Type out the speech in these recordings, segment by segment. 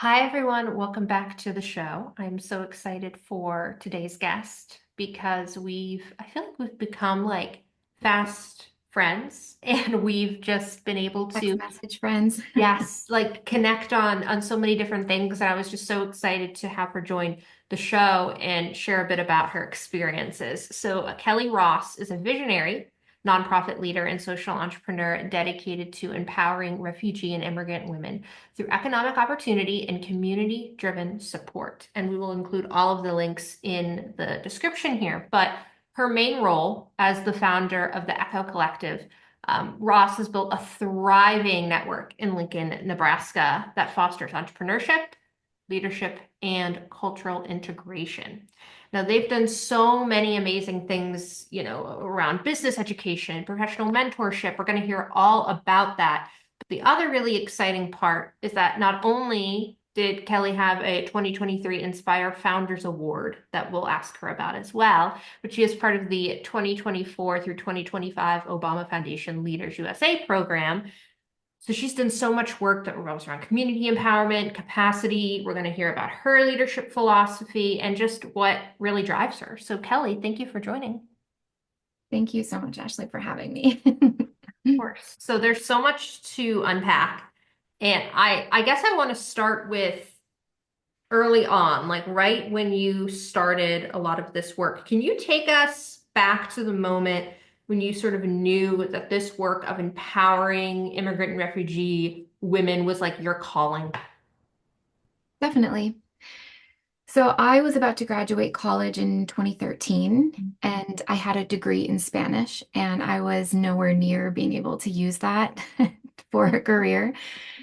Hi, everyone. Welcome back to the show. I'm so excited for today's guest because I feel like we've become like fast friends and we've just been able Text to, message friends. yes, like connect on so many different things. And I was just so excited to have her join the show and share a bit about her experiences. So, Kelly Ross is a visionary nonprofit leader and social entrepreneur dedicated to empowering refugee and immigrant women through economic opportunity and community-driven support. And we will include all of the links in the description here. But her main role as the founder of the Echo Collective, Ross has built a thriving network in Lincoln, Nebraska that fosters entrepreneurship, leadership, and cultural integration. Now, they've done so many amazing things, around business education, professional mentorship. We're going to hear all about that. But the other really exciting part is that not only did Kelly have a 2023 Inspire Founders Award that we'll ask her about as well, but she is part of the 2024 through 2025 Obama Foundation Leaders USA program. So she's done so much work that revolves around community empowerment, capacity. We're going to hear about her leadership philosophy and just what really drives her. So, Kelly, thank you for joining. Of Thank you so much, Ashley, for having me. course. So there's so much to unpack. And I guess I want to start with early on, like right when you started a lot of this work. Can you take us back to the moment when you sort of knew that this work of empowering immigrant and refugee women was like your calling? Definitely. So I was about to graduate college in 2013, and I had a degree in Spanish, and I was nowhere near being able to use that for a career.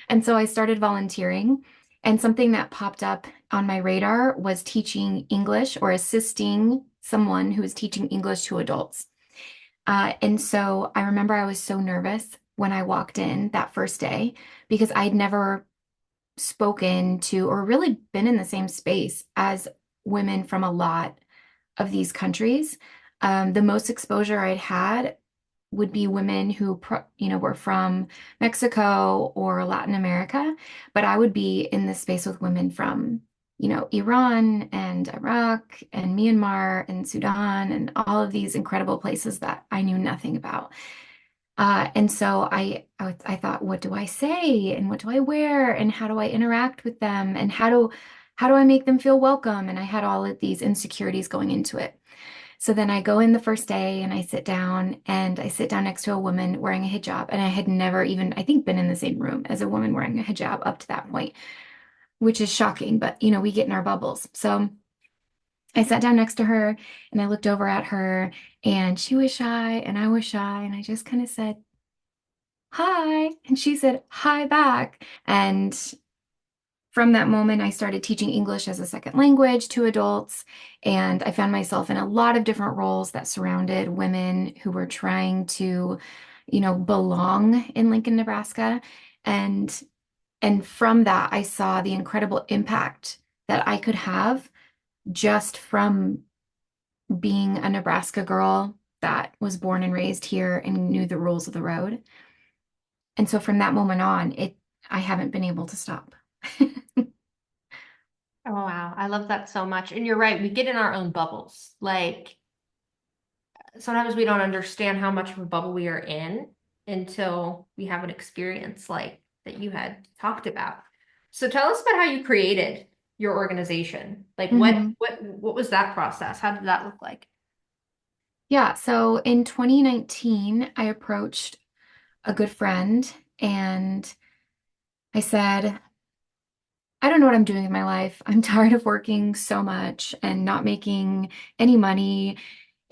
And so I started volunteering, and something that popped up on my radar was teaching English or assisting someone who was teaching English to adults. And so I remember I was so nervous when I walked in that first day because I'd never spoken to or really been in the same space as women from a lot of these countries. The most exposure I'd had would be women who, were from Mexico or Latin America, but I would be in this space with women from, Iran and Iraq and Myanmar and Sudan and all of these incredible places that I knew nothing about. And so I thought, what do I say and what do I wear and how do I interact with them and how do I make them feel welcome? And I had all of these insecurities going into it. So then I go in the first day and I sit down next to a woman wearing a hijab. And I had never even, I think, been in the same room as a woman wearing a hijab up to that point, which is shocking, but we get in our bubbles. So I sat down next to her and I looked over at her and she was shy and I was shy. And I just kind of said, hi. And she said, hi back. And from that moment, I started teaching English as a second language to adults. And I found myself in a lot of different roles that surrounded women who were trying to, belong in Lincoln, Nebraska. And and from that, I saw the incredible impact that I could have just from being a Nebraska girl that was born and raised here and knew the rules of the road. And so from that moment on, I haven't been able to stop. Oh, wow. I love that so much. And you're right. We get in our own bubbles. Like sometimes we don't understand how much of a bubble we are in until we have an experience like that you had talked about. So tell us about how you created your organization. Like Mhm. what was that process? How did that look like? Yeah, so in 2019, I approached a good friend and I said, I don't know what I'm doing in my life. I'm tired of working so much and not making any money.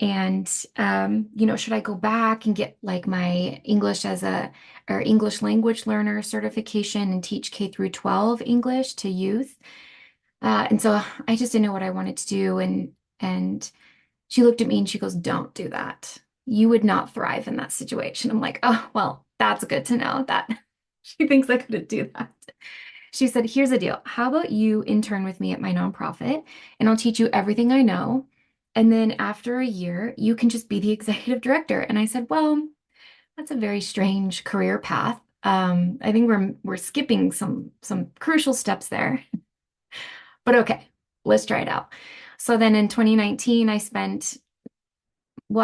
And, should I go back and get like my English as a or English language learner certification and teach K through 12 English to youth? And so I just didn't know what I wanted to do. And she looked at me and she goes, don't do that. You would not thrive in that situation. I'm like, oh, well, that's good to know that she thinks I couldn't do that. She said, here's the deal. How about you intern with me at my nonprofit and I'll teach you everything I know. And then after a year, you can just be the executive director. And I said, well, that's a very strange career path. I think we're skipping some crucial steps there. But okay, let's try it out. So then in 2019, I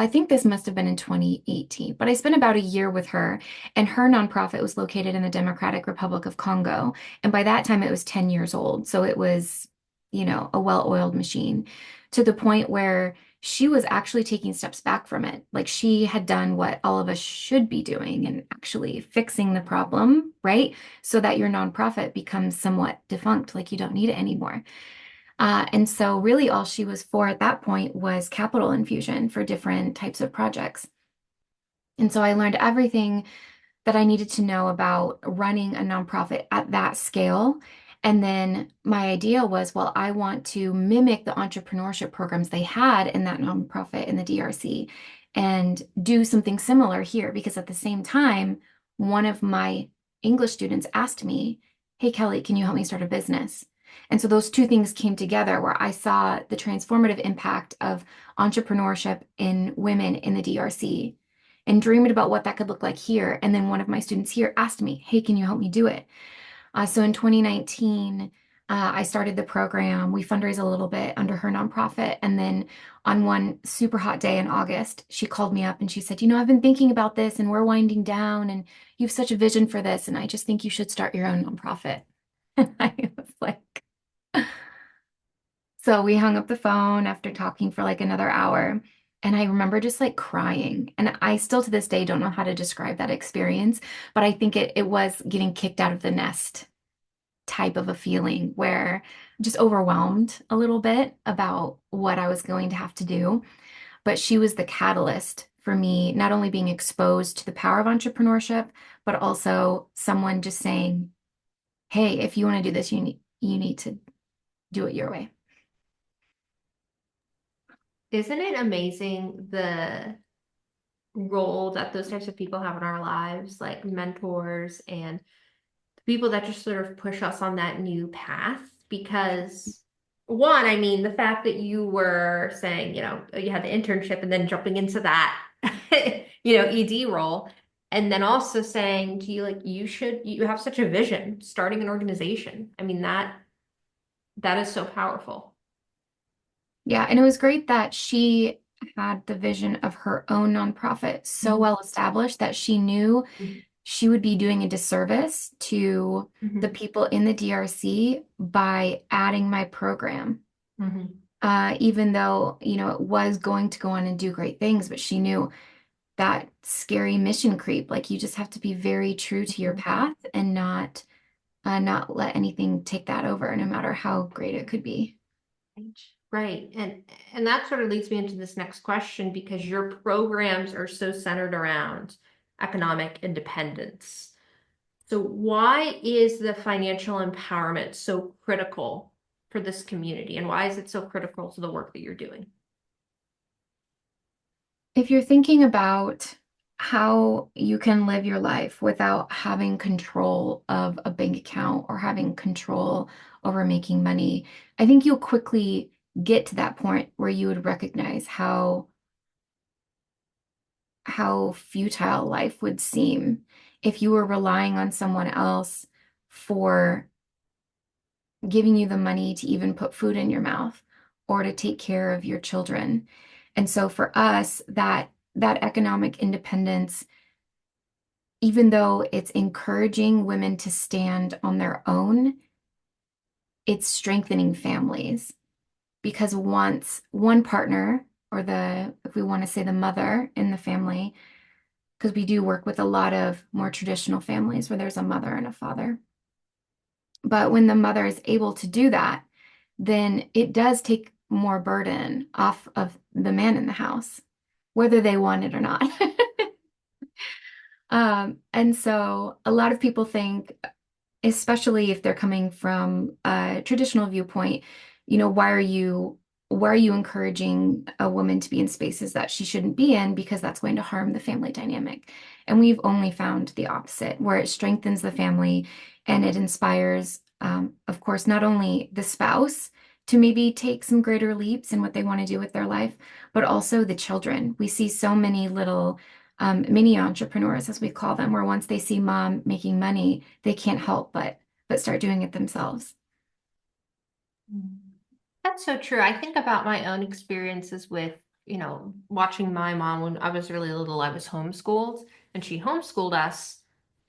think this must have been in 2018, but I spent about a year with her, and her nonprofit was located in the Democratic Republic of Congo. And by that time, it was 10 years old. So it was, a well-oiled machine to the point where she was actually taking steps back from it. Like she had done what all of us should be doing and actually fixing the problem, right? So that your nonprofit becomes somewhat defunct, like you don't need it anymore. And so, really, all she was for at that point was capital infusion for different types of projects. And so, I learned everything that I needed to know about running a nonprofit at that scale. And then my idea was, well, I want to mimic the entrepreneurship programs they had in that nonprofit in the DRC and do something similar here. Because at the same time, one of my English students asked me, "Hey, Kelly, can you help me start a business?" And so those two things came together where I saw the transformative impact of entrepreneurship in women in the DRC and dreamed about what that could look like here. And then one of my students here asked me, "Hey, can you help me do it?" So in 2019, I started the program. We fundraised a little bit under her nonprofit. And then on one super hot day in August, she called me up and she said, I've been thinking about this and we're winding down and you have such a vision for this. And I just think you should start your own nonprofit." And I was like, so we hung up the phone after talking for like another hour. And I remember just like crying. And I still to this day don't know how to describe that experience, but I think it was getting kicked out of the nest type of a feeling where I'm just overwhelmed a little bit about what I was going to have to do. But she was the catalyst for me, not only being exposed to the power of entrepreneurship, but also someone just saying, "Hey, if you want to do this, you need to do it your way." Isn't it amazing the role that those types of people have in our lives, like mentors and people that just sort of push us on that new path? Because one, I mean, the fact that you were saying, you had the internship and then jumping into that, ED role, and then also saying to you, like, you have such a vision, starting an organization. I mean, that is so powerful. Yeah, and it was great that she had the vision of her own nonprofit so Mhm. well established that she knew she would be doing a disservice to the Mhm. people in the DRC by adding my program. Mhm. Even though, it was going to go on and do great things, but she knew that scary mission creep. Like you just have to be very true to your Mhm. path and not let anything take that over, no matter how great it could be. Right. And that sort of leads me into this next question because your programs are so centered around economic independence. So why is the financial empowerment so critical for this community and why is it so critical to the work that you're doing? If you're thinking about how you can live your life without having control of a bank account or having control over making money, I think you'll quickly get to that point where you would recognize how futile life would seem if you were relying on someone else for giving you the money to even put food in your mouth or to take care of your children. And so for us, that economic independence, even though it's encouraging women to stand on their own, it's strengthening families because once one partner or if we want to say the mother in the family, because we do work with a lot of more traditional families where there's a mother and a father. But when the mother is able to do that, then it does take more burden off of the man in the house, whether they want it or not. And so a lot of people think, especially if they're coming from a traditional viewpoint, why are you encouraging a woman to be in spaces that she shouldn't be in because that's going to harm the family dynamic. And we've only found the opposite, where it strengthens the family and it inspires, of course, not only the spouse to maybe take some greater leaps in what they want to do with their life, but also the children. We see so many little mini entrepreneurs, as we call them, where once they see mom making money, they can't help but start doing it themselves. Mm. That's so true. I think about my own experiences with, watching my mom when I was really little. I was homeschooled and she homeschooled us,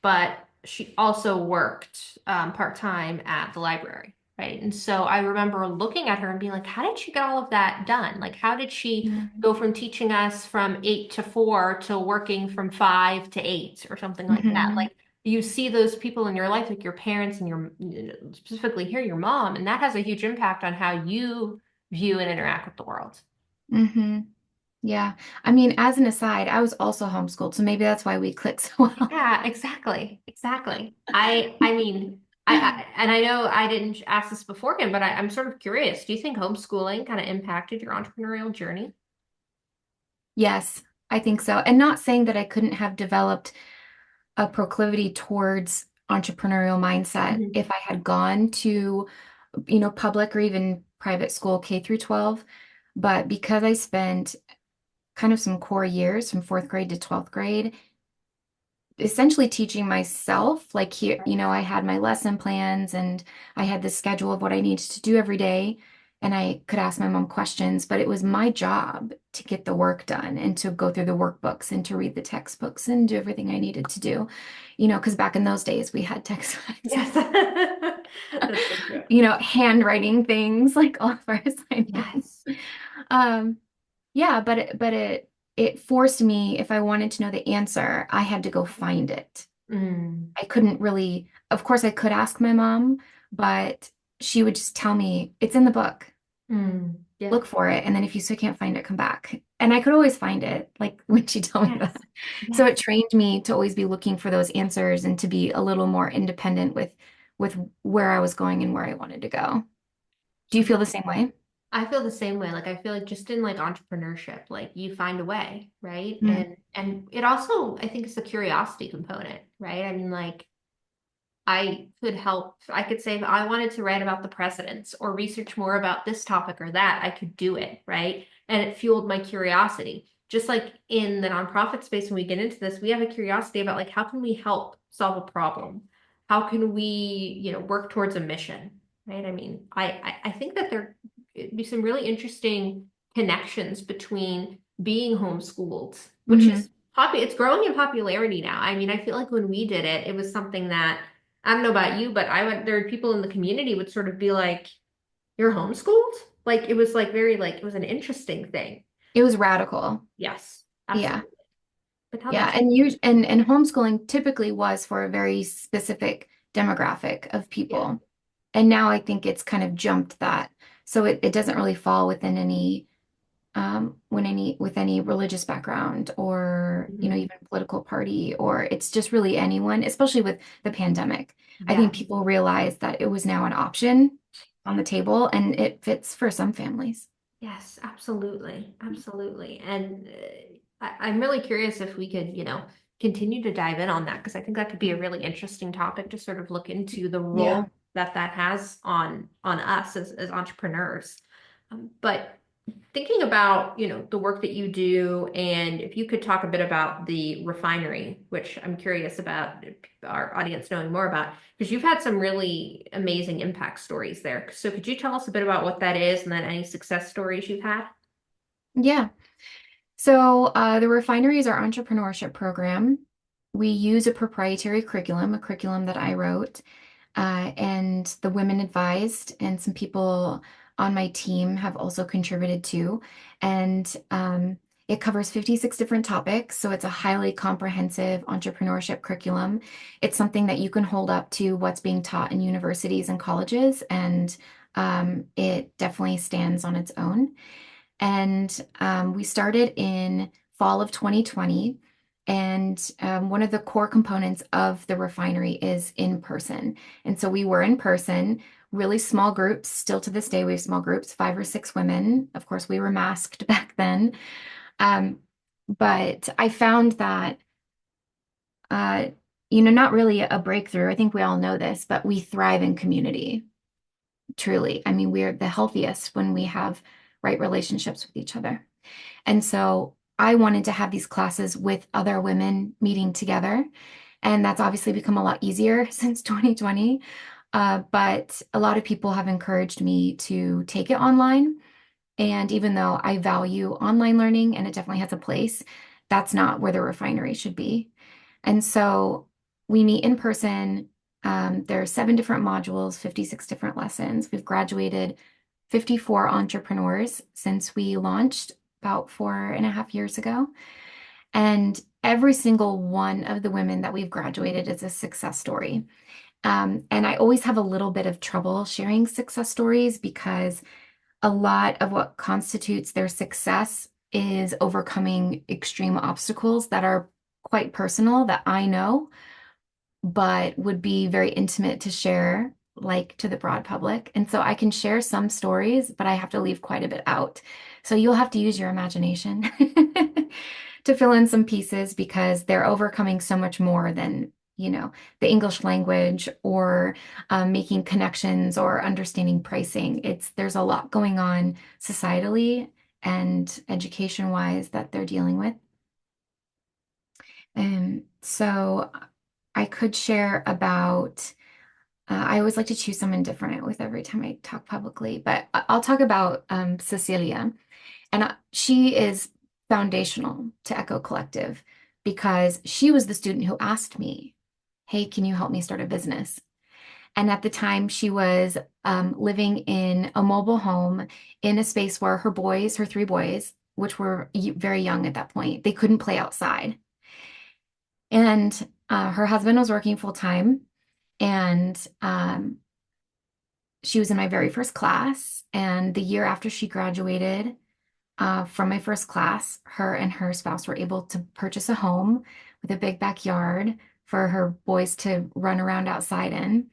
but she also worked part-time at the library, right? And so I remember looking at her and being like, how did she get all of that done? Like, how did she go from teaching us from 8 to 4 to working from 5 to 8 or something like that? Mm-hmm. Like, you see those people in your life, like your parents and specifically here, your mom, and that has a huge impact on how you view and interact with the world. Mm-hmm. Yeah. I mean, as an aside, I was also homeschooled, so maybe that's why we click so well. Yeah, exactly. Exactly. I mean, and I know I didn't ask this beforehand, but I'm sort of curious. Do you think homeschooling kind of impacted your entrepreneurial journey? Yes, I think so. And not saying that I couldn't have developed a proclivity towards entrepreneurial mindset Mhm. if I had gone to, public or even private school K through 12. But because I spent kind of some core years from fourth grade to 12th grade essentially teaching myself, like here, I had my lesson plans and I had the schedule of what I needed to do every day. And I could ask my mom questions, but it was my job to get the work done and to go through the workbooks and to read the textbooks and do everything I needed to do, because back in those days we had textbooks, Yes. That's so true. handwriting things like all of our assignments. Yes. Um, yeah, but it forced me, if I wanted to know the answer, I had to go find it. Mm, I couldn't really, of course, I could ask my mom, but she would just tell me, it's in the book, yeah. look for it. And then if you still can't find it, come back. And I could always find it, like when she told me Yes. that. So it Yes. trained me to always be looking for those answers and to be a little more independent with where I was going and where I wanted to go. Do you feel the same way? I feel the same way. Like I feel like just in like entrepreneurship, like you find a way, right? Mm, And it also, I think it's a curiosity component, right? I mean, like I could help. I could say if I wanted to write about the presidents or research more about this topic or that, I could do it, right? And it fueled my curiosity. Just like in the nonprofit space, when we get into this, we have a curiosity about like how can we help solve a problem? How can we, work towards a mission, right? I mean, I think that it'd be some really interesting connections between being homeschooled, which hmm is it's growing in popularity now. I mean, I feel like when we did it, it was something that I don't know about you, but there were people in the community would sort of be like, "You're homeschooled?" Like it was like very like it was an interesting thing. It was radical. Yes, Yeah. absolutely. But how Yeah, about you? and homeschooling typically was for a very specific demographic of Yeah. people. And now I think it's kind of jumped that. So it doesn't really fall within any when any with any religious background or, Mhm. even political party, or it's just really anyone, especially with the pandemic. I think Yes. people realized that it was now an option on the table and it fits for some families. Yes, absolutely. Absolutely. And I'm really curious if we could, continue to dive in on that because I think that could be a really interesting topic to sort of look into the Yeah. role that that has on us as entrepreneurs. But thinking about, the work that you do, and if you could talk a bit about the refinery, which I'm curious about our audience knowing more about, because you've had some really amazing impact stories there. So could you tell us a bit about what that is and then any success stories you've had? Yeah. So, the Refinery is our entrepreneurship program. We use a proprietary curriculum, a curriculum that I wrote, and the women advised, and some people on my team have also contributed to. And it covers 56 different topics. So, it's a highly comprehensive entrepreneurship curriculum. It's something that you can hold up to what's being taught in universities and colleges, and it definitely stands on its own. And we started in fall of 2020. And one of the core components of the refinery is in person. And so we were in person, really small groups. Still to this day, we have small groups, 5 or 6 women. Of course, we were masked back then. Um, but I found that, uh, not really a breakthrough. I think we all know this, but we thrive in community, truly. I mean, we're the healthiest when we have right relationships with each other. And so I wanted to have these classes with other women meeting together. And that's obviously become a lot easier since 2020. But a lot of people have encouraged me to take it online. And even though I value online learning and it definitely has a place, that's not where the refinery should be. And so we meet in person. There are 7 different modules, 56 different lessons. We've graduated 54 entrepreneurs since we launched about 4.5 years ago. And every single one of the women that we've graduated is a success story. And I always have a little bit of trouble sharing success stories because a lot of what constitutes their success is overcoming extreme obstacles that are quite personal that I know, but would be very intimate to share, like to the broad public. And so I can share some stories, but I have to leave quite a bit out. So you'll have to use your imagination to fill in some pieces because they're overcoming so much more than, the English language or making connections or understanding pricing. There's a lot going on societally and education wise that they're dealing with. And so I could share about, I always like to choose someone different with every time I talk publicly, but I'll talk about Cecilia. And she is foundational to Echo Collective because she was the student who asked me, hey, can you help me start a business? And at the time, she was living in a mobile home in a space where her boys, her 3 boys, which were very young at that point, they couldn't play outside. And her husband was working full time. And she was in my very first class. And the year after she graduated from my first class, her and her spouse were able to purchase a home with a big backyard for her boys to run around outside in.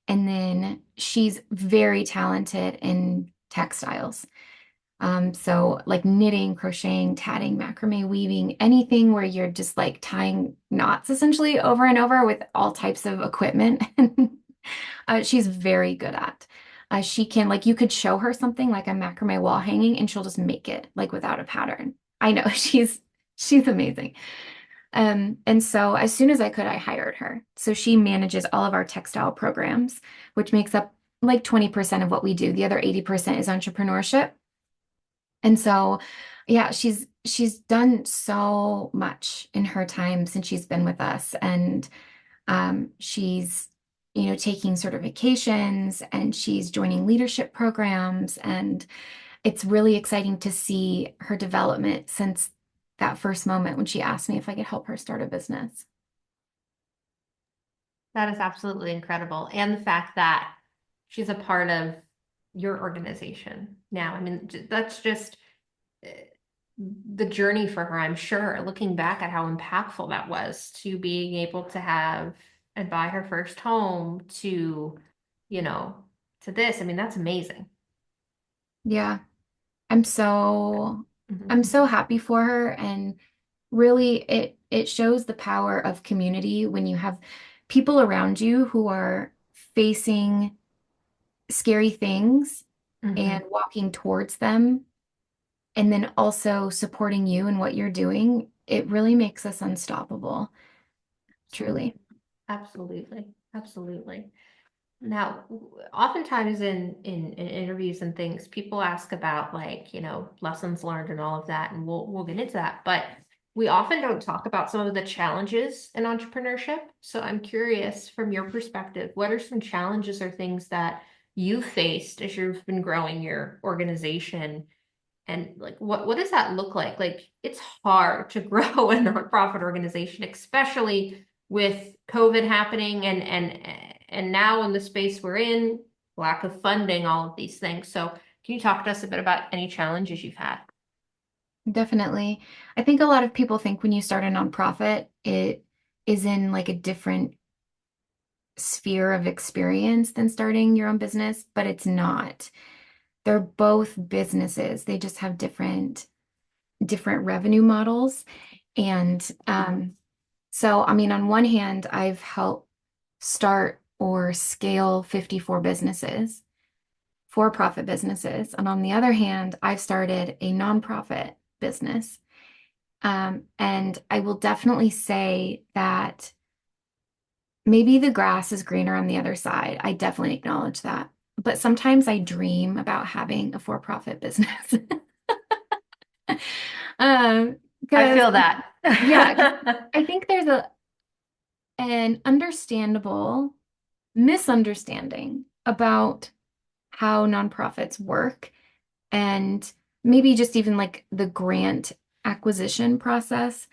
And then she's very talented in textiles. So like knitting, crocheting, tatting, macrame, weaving, anything where you're just like tying knots essentially over and over with all types of equipment. She's very good at. She can like you could show her something like a macrame wall hanging and she'll just make it like without a pattern. I know she's amazing. And so as soon as I could, I hired her. So she manages all of our textile programs, which makes up like 20% of what we do. The other 80% is entrepreneurship. And so, yeah, she's done so much in her time since she's been with us. And she's, taking certifications and she's joining leadership programs. And it's really exciting to see her development since that first moment when she asked me if I could help her start a business. That is absolutely incredible. And the fact that she's a part of your organization now. I mean, that's just uh, the journey for her, I'm sure, looking back at how impactful that was to being able to have and buy her first home to, you know, to this. I mean, that's amazing. Yeah, I'm so I'm Mhm. so happy for her and really it shows the power of community when you have people around you who are facing scary things and Mhm. walking towards them and then also supporting you in what you're doing. It really makes us unstoppable, Absolutely. truly. Absolutely. Absolutely. Now, oftentimes in interviews and things, people ask about like, lessons learned and all of that, and we'll get into that. But we often don't talk about some of the challenges in entrepreneurship. So I'm curious from your perspective, what are some challenges or things that you faced as you've been growing your organization? And like what does that look like? Like it's hard to grow a nonprofit organization, especially with COVID happening and now in the space we're in, lack of funding, all of these things. So can you talk to us a bit about any challenges you've had? Definitely. I think a lot of people think when you start a nonprofit, it is in like a different sphere of experience than starting your own business, but it's not. They're both businesses. They just have different revenue models. And so, I mean, on one hand, I've helped start or scale 54 businesses, for-profit businesses. And on the other hand, I've started a nonprofit business. And I will definitely say that maybe the grass is greener on the other side. I definitely acknowledge that. But sometimes I dream about having a for-profit business. I Because feel that. yeah, 'cause I think there's an understandable misunderstanding about how nonprofits work and maybe just even like the grant acquisition process.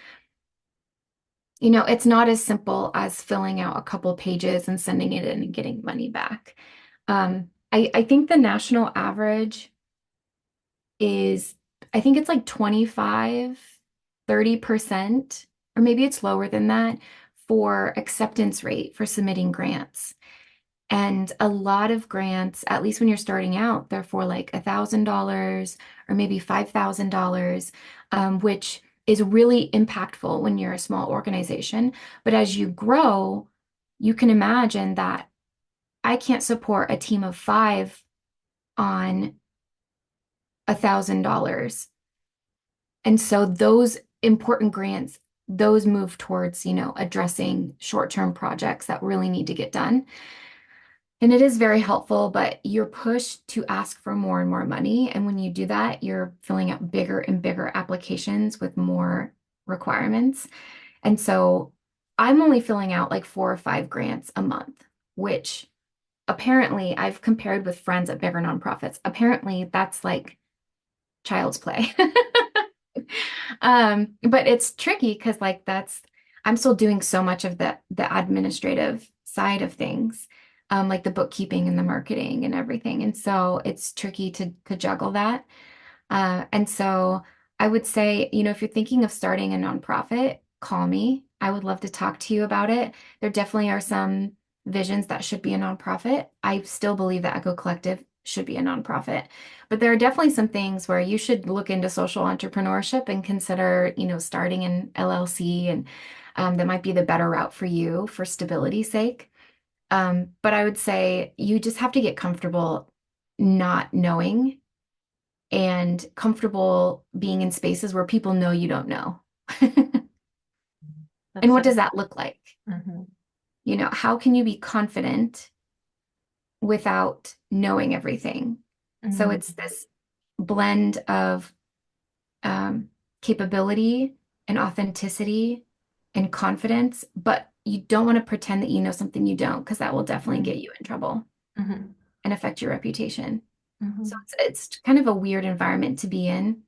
It's not as simple as filling out a couple pages and sending it in and getting money back. I think the national average is, I think it's like 25, 30%, or maybe it's lower than that for acceptance rate for submitting grants. And a lot of grants, at least when you're starting out, they're for like $1,000 or maybe $5,000, which is really impactful when you're a small organization. But as you grow, you can imagine that I can't support a team of five on $1,000. And so those important grants, those move towards, addressing short-term projects that really need to get done. And it is very helpful, but you're pushed to ask for more and more money. And when you do that, you're filling out bigger and bigger applications with more requirements. And so I'm only filling out like 4 or 5 grants a month, which apparently I've compared with friends at bigger nonprofits. Apparently that's like child's play. But it's tricky because like I'm still doing so much of the administrative side of things, like the bookkeeping and the marketing and everything. And so it's tricky to juggle that. And so I would say, if you're thinking of starting a nonprofit, call me. I would love to talk to you about it. There definitely are some visions that should be a nonprofit. I still believe that Echo Collective should be a nonprofit. But there are definitely some things where you should look into social entrepreneurship and consider, starting an LLC, and that might be the better route for you for stability's sake. But I would say you just have to get comfortable not knowing and comfortable being in spaces where people know you don't know. And That's what so. does that look like? Mhm. How can you be confident without knowing everything? So Mhm. it's this blend of um, capability and authenticity and confidence, but you don't want to pretend that you know something you don't, because that will definitely get Mhm. you in trouble Mhm. and affect your reputation. So Mhm. it's kind of a weird environment to be in.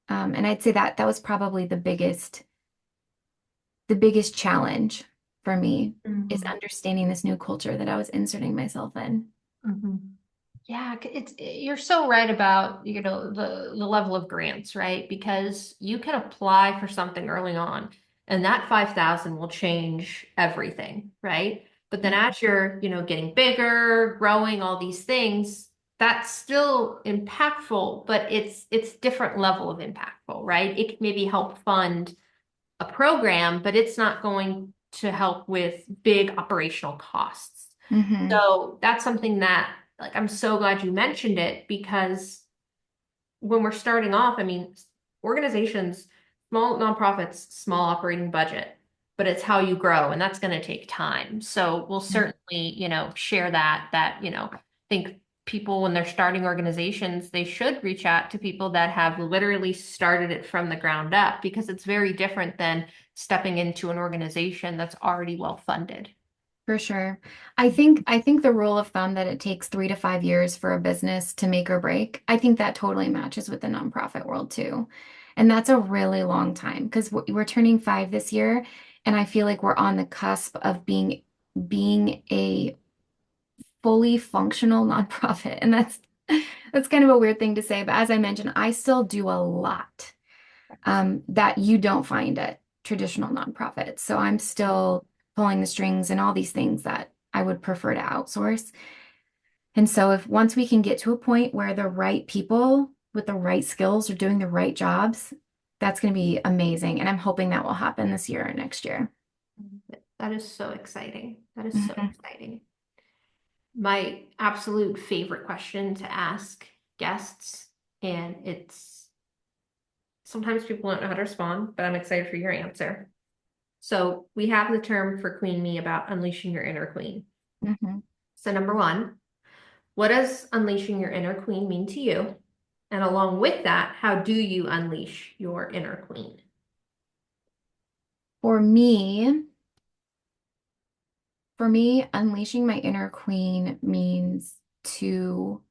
And I'd say that was probably the biggest challenge for me is Mhm. understanding this new culture that I was inserting myself in. Mhm. Yeah, you're so right about, the level of grants, right? Because you can apply for something early on and that 5,000 will change everything, right? But then Mhm. as you're, getting bigger, growing, all these things, that's still impactful, but it's different level of impactful, right? It can maybe help fund a program, but it's not going to help with big operational costs. Mhm. So that's something that, like, I'm so glad you mentioned it because when we're starting off, I mean, organizations, small nonprofits, small operating budget, but it's how you grow, and that's going to take time. So we'll certainly, share that, I think people, when they're starting organizations, they should reach out to people that have literally started it from the ground up because it's very different than stepping into an organization that's already well funded. For sure. I think the rule of thumb that it takes 3 to 5 years for a business to make or break, I think that totally matches with the nonprofit world too. And that's a really long time because we're turning 5 this year, and I feel like we're on the cusp of being a fully functional nonprofit. And that's kind of a weird thing to say, but as I mentioned, I still do a lot that you don't find at traditional nonprofits. So I'm still pulling the strings and all these things that I would prefer to outsource. And so if once we can get to a point where the right people with the right skills are doing the right jobs, that's going to be amazing. And I'm hoping that will happen this year or next year. That is so exciting. That is so Mhm. exciting. My absolute favorite question to ask guests, and it's sometimes people don't know how to respond, but I'm excited for your answer. So we have the term for Queen Me about unleashing your inner queen. Hmm. So number one, what does unleashing your inner queen mean to you? And along with that, how do you unleash your inner queen? For me, for me, unleashing my inner queen means to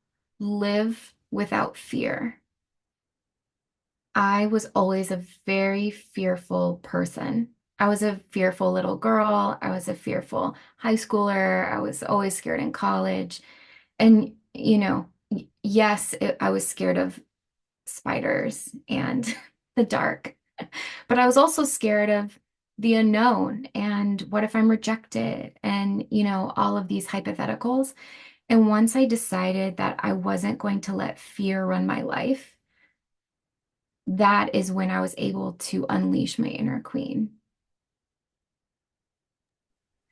live without fear. I was always a very fearful person. I was a fearful little girl. I was a fearful high schooler. I was always scared in college. And, yes, I was scared of spiders and the dark, but I was also scared of the unknown and what if I'm rejected and, all of these hypotheticals. And once I decided that I wasn't going to let fear run my life, that is when I was able to unleash my inner queen.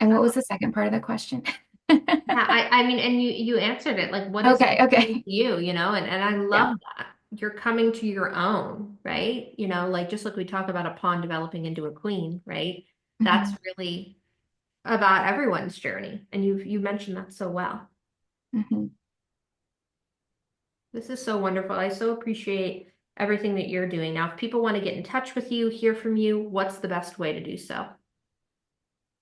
And what was the second part of the question? Yeah, I mean, and you answered it. Like, what does it Okay, mean okay. to you, and I Yeah. love that. You're coming to your own, right? Like just like we talk about a pawn developing into a queen, right? That's Hmm. really about everyone's journey. And you mentioned that so well. Hmm. This is so wonderful. I so appreciate everything that you're doing. Now, if people want to get in touch with you, hear from you, what's the best way to do so?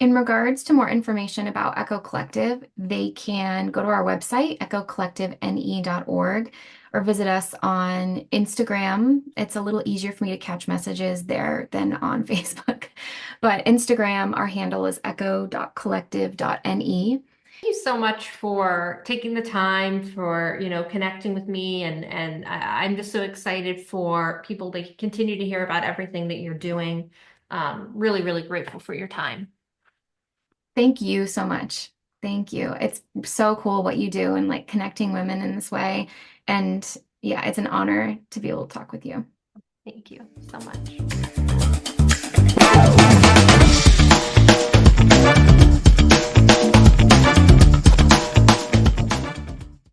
In regards to more information about Echo Collective, they can go to our website, echocollectivene.org, or visit us on Instagram. It's a little easier for me to catch messages there than on Facebook. But Instagram, our handle is echo.collective.ne. Thank you so much for taking the time for, connecting with me and I'm just so excited for people to continue to hear about everything that you're doing. Really, really grateful for your time. Thank you so much. Thank you. It's so cool what you do and like connecting women in this way. And yeah, it's an honor to be able to talk with you. Thank you so much.